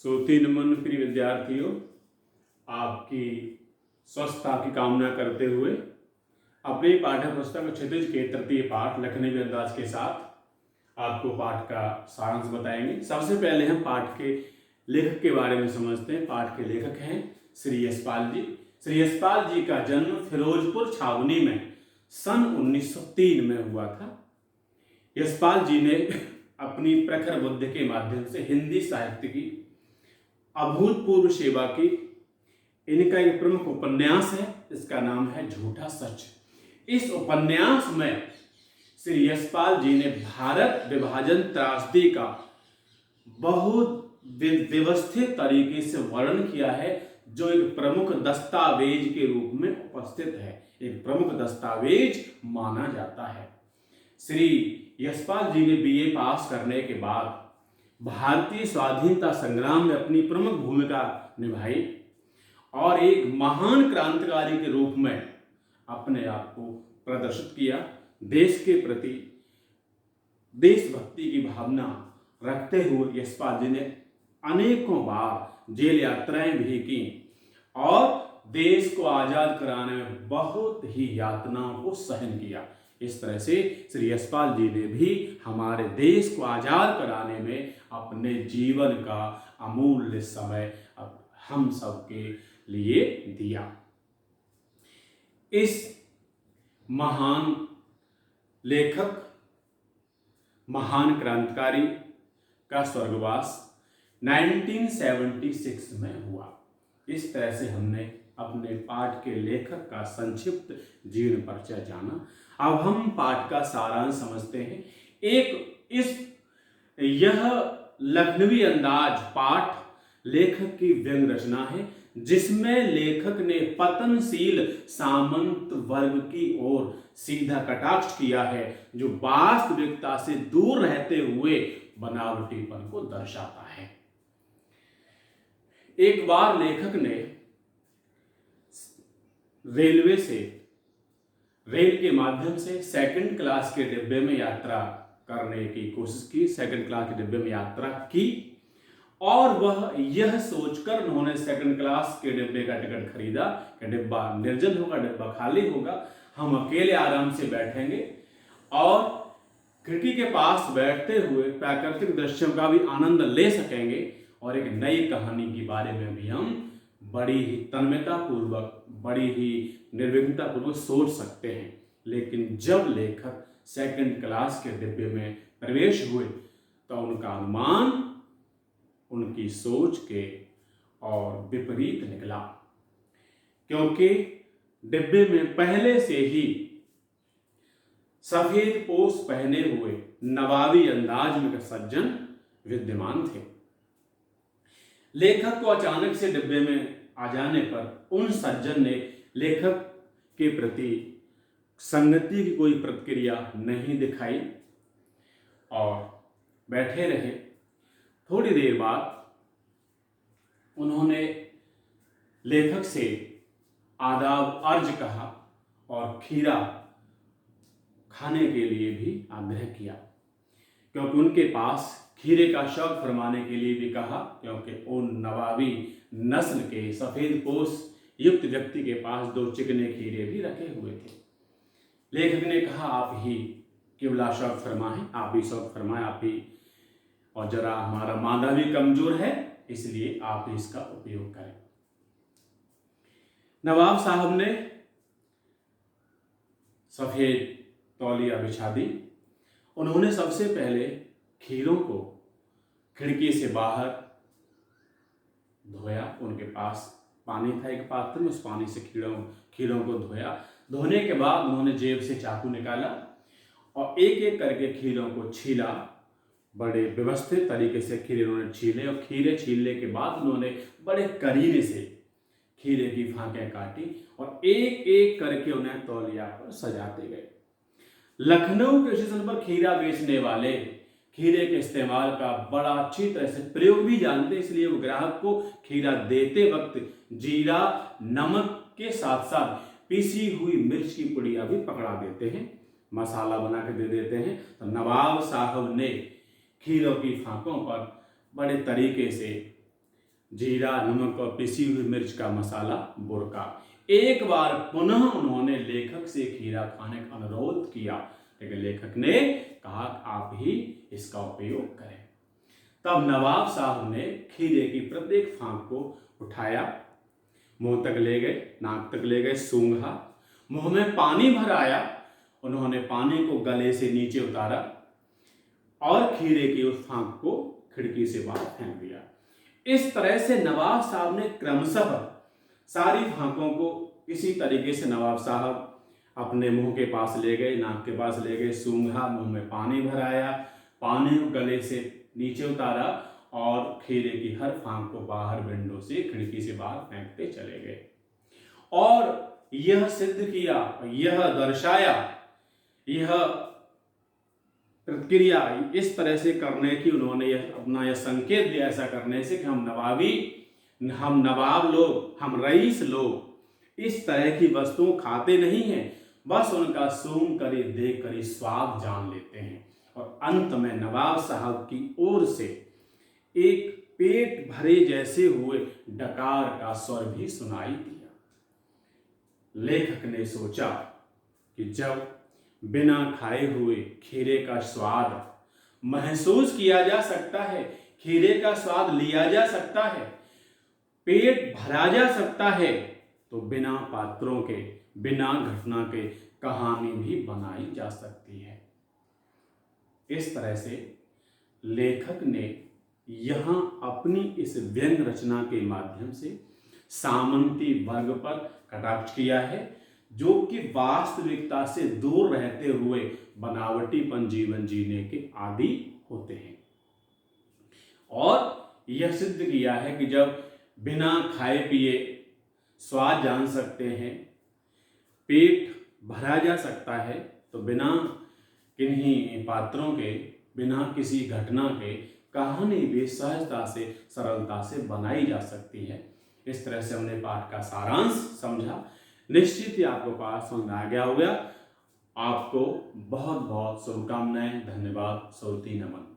श्रोति नमन प्रिय विद्यार्थियों, आपकी स्वस्थता की कामना करते हुए अपनी पाठ्य पुस्तक क्षितिज के तृतीय पाठ लखनवी अंदाज के साथ आपको पाठ का सारांश बताएंगे। सबसे पहले हम पाठ के लेखक के बारे में समझते हैं। पाठ के लेखक हैं श्री यशपाल जी। श्री यशपाल जी का जन्म फिरोजपुर छावनी में सन 1903 में हुआ था। यशपाल जी ने अपनी प्रखर बुद्धि के माध्यम से हिंदी साहित्य की अभूतपूर्व सेवा की। इनका एक प्रमुख उपन्यास है, इसका नाम है झूठा सच। इस उपन्यास में श्री यशपाल जी ने भारत विभाजन त्रासदी का बहुत व्यवस्थित तरीके से वर्णन किया है, जो एक प्रमुख दस्तावेज के रूप में उपस्थित है, एक प्रमुख दस्तावेज माना जाता है। श्री यशपाल जी ने बीए पास करने के बाद भारतीय स्वाधीनता संग्राम में अपनी प्रमुख भूमिका निभाई और एक महान क्रांतिकारी के रूप में अपने आप को प्रदर्शित किया। देश के प्रति देशभक्ति की भावना रखते हुए यशपाल जी ने अनेकों बार जेल यात्राएं भी की और देश को आजाद कराने में बहुत ही यातनाओं को सहन किया। इस तरह से श्री यशपाल जी ने भी हमारे देश को आजाद कराने में अपने जीवन का अमूल्य समय हम सबके लिए दिया। इस महान लेखक, महान क्रांतिकारी का स्वर्गवास 1976 में हुआ। इस तरह से हमने अपने पाठ के लेखक का संक्षिप्त जीवन परिचय जाना। अब हम पाठ का सारांश समझते हैं। यह लखनवी अंदाज पाठ लेखक की व्यंग रचना है, जिसमें लेखक ने पतनशील सामंत वर्ग की ओर सीधा कटाक्ष किया है, जो वास्तविकता से दूर रहते हुए बनावटीपन को दर्शाता है। एक बार लेखक ने रेल के माध्यम से सेकंड क्लास के डिब्बे में यात्रा करने की कोशिश की। सेकंड क्लास के डिब्बे में यात्रा की और वह यह सोचकर उन्होंने सेकंड क्लास के डिब्बे का टिकट खरीदा कि डिब्बा निर्जन होगा, डिब्बा खाली होगा, हम अकेले आराम से बैठेंगे और खिड़की के पास बैठते हुए प्राकृतिक दृश्यों का भी आनंद ले सकेंगे और एक नई कहानी के बारे में भी हम बड़ी ही तन्मयता पूर्वक, बड़ी ही निर्विघ्नता पूर्वक सोच सकते हैं। लेकिन जब लेखक सेकंड क्लास के डिब्बे में प्रवेश हुए तो उनका अनुमान उनकी सोच के और विपरीत निकला, क्योंकि डिब्बे में पहले से ही सफेद पोश पहने हुए नवाबी अंदाज में सज्जन विद्यमान थे। लेखक को अचानक से डिब्बे में आ जाने पर उन सज्जन ने लेखक के प्रति संगति की कोई प्रतिक्रिया नहीं दिखाई और बैठे रहे। थोड़ी देर बाद उन्होंने लेखक से आदाब अर्ज कहा और खीरा खाने के लिए भी आग्रह किया, क्योंकि उनके पास खीरे का शौक फरमाने के लिए भी कहा, क्योंकि उन नवाबी नस्ल के सफेद पोश युक्त व्यक्ति के पास 2 चिकने खीरे भी रखे हुए थे। लेखक ने कहा, आप ही केवला शौक फरमाएं, आप ही शौक फरमाएं, आप ही, और जरा हमारा मादा भी कमजोर है, इसलिए आप ही इसका उपयोग करें। नवाब साहब ने सफेद तौलिया बिछा दी। उन्होंने सबसे पहले खीरों को खिड़की से बाहर धोया। उनके पास पानी था एक पात्र में, उस पानी से खीरों को धोया। धोने के बाद उन्होंने जेब से चाकू निकाला और एक एक करके खीरों को छीला। बड़े व्यवस्थित तरीके से खीरे उन्होंने छीले और खीरे छीलने के बाद उन्होंने बड़े करीने से खीरे की फांकें काटी और एक एक करके उन्हें तौलिया पर सजाते गए। लखनऊ के स्टेशन पर खीरा बेचने वाले खीरे के इस्तेमाल का बड़ा अच्छी तरह से प्रयोग भी जानते, इसलिए वो ग्राहक को खीरा देते वक्त जीरा, नमक के साथ साथ पीसी हुई मिर्च की पुड़िया भी पकड़ा देते हैं, मसाला बना के दे देते हैं। तो नवाब साहब ने खीरों की फांकों पर बड़े तरीके से जीरा, नमक और पिसी हुई मिर्च का मसाला बुरका। एक बार पुनः उन्होंने लेखक से खीरा खाने का अनुरोध किया, लेकिन लेखक ने कहा आप ही इसका उपयोग करें। तब नवाब साहब ने खीरे की प्रत्येक फांक को उठाया, मुंह तक ले गए, नाक तक ले गए, सूंघा, मुंह में पानी भर आया। उन्होंने पानी को गले से नीचे उतारा और खीरे की उस फांक को खिड़की से बाहर फेंक दिया। इस तरह से नवाब साहब ने क्रमशः सारी फांकों को इसी तरीके से नवाब साहब अपने मुंह के पास ले गए, नाक के पास ले गए, सूंघा, मुंह में पानी भराया, पानी को गले से नीचे उतारा और खीरे की हर फांक को बाहर विंडो से, खिड़की से बाहर फेंकते चले गए। और यह सिद्ध किया, यह दर्शाया, यह प्रतिक्रिया इस तरह से करने की उन्होंने अपना यह संकेत दिया ऐसा करने से कि हम नवाब लोग, हम रईस लोग इस तरह की वस्तुओं खाते नहीं हैं, बस उनका सूंघ कर, देख कर स्वाद जान लेते हैं। और अंत में नवाब साहब की ओर से एक पेट भरे जैसे हुए डकार का स्वर भी सुनाई दिया। लेखक ने सोचा कि जब बिना खाए हुए खीरे का स्वाद महसूस किया जा सकता है, खीरे का स्वाद लिया जा सकता है, पेट भरा जा सकता है, तो बिना पात्रों के, बिना घटना के कहानी भी बनाई जा सकती है। इस तरह से लेखक ने यहाँ अपनी इस व्यंग रचना के माध्यम से सामंती वर्ग पर कटाक्ष किया है, जो कि वास्तविकता से दूर रहते हुए बनावटीपन जीवन जीने के आदी होते हैं। और यह सिद्ध किया है कि जब बिना खाए पिए स्वाद जान सकते हैं, पेट भरा जा सकता है, तो बिना किन्हीं पात्रों के, बिना किसी घटना के कहानी भी सहजता से, सरलता से बनाई जा सकती है। इस तरह से हमने पाठ का सारांश समझा। निश्चित ही आपको पाठ समझ में आ गया होगा। आपको बहुत बहुत शुभकामनाएं। धन्यवाद। श्रोती नमन।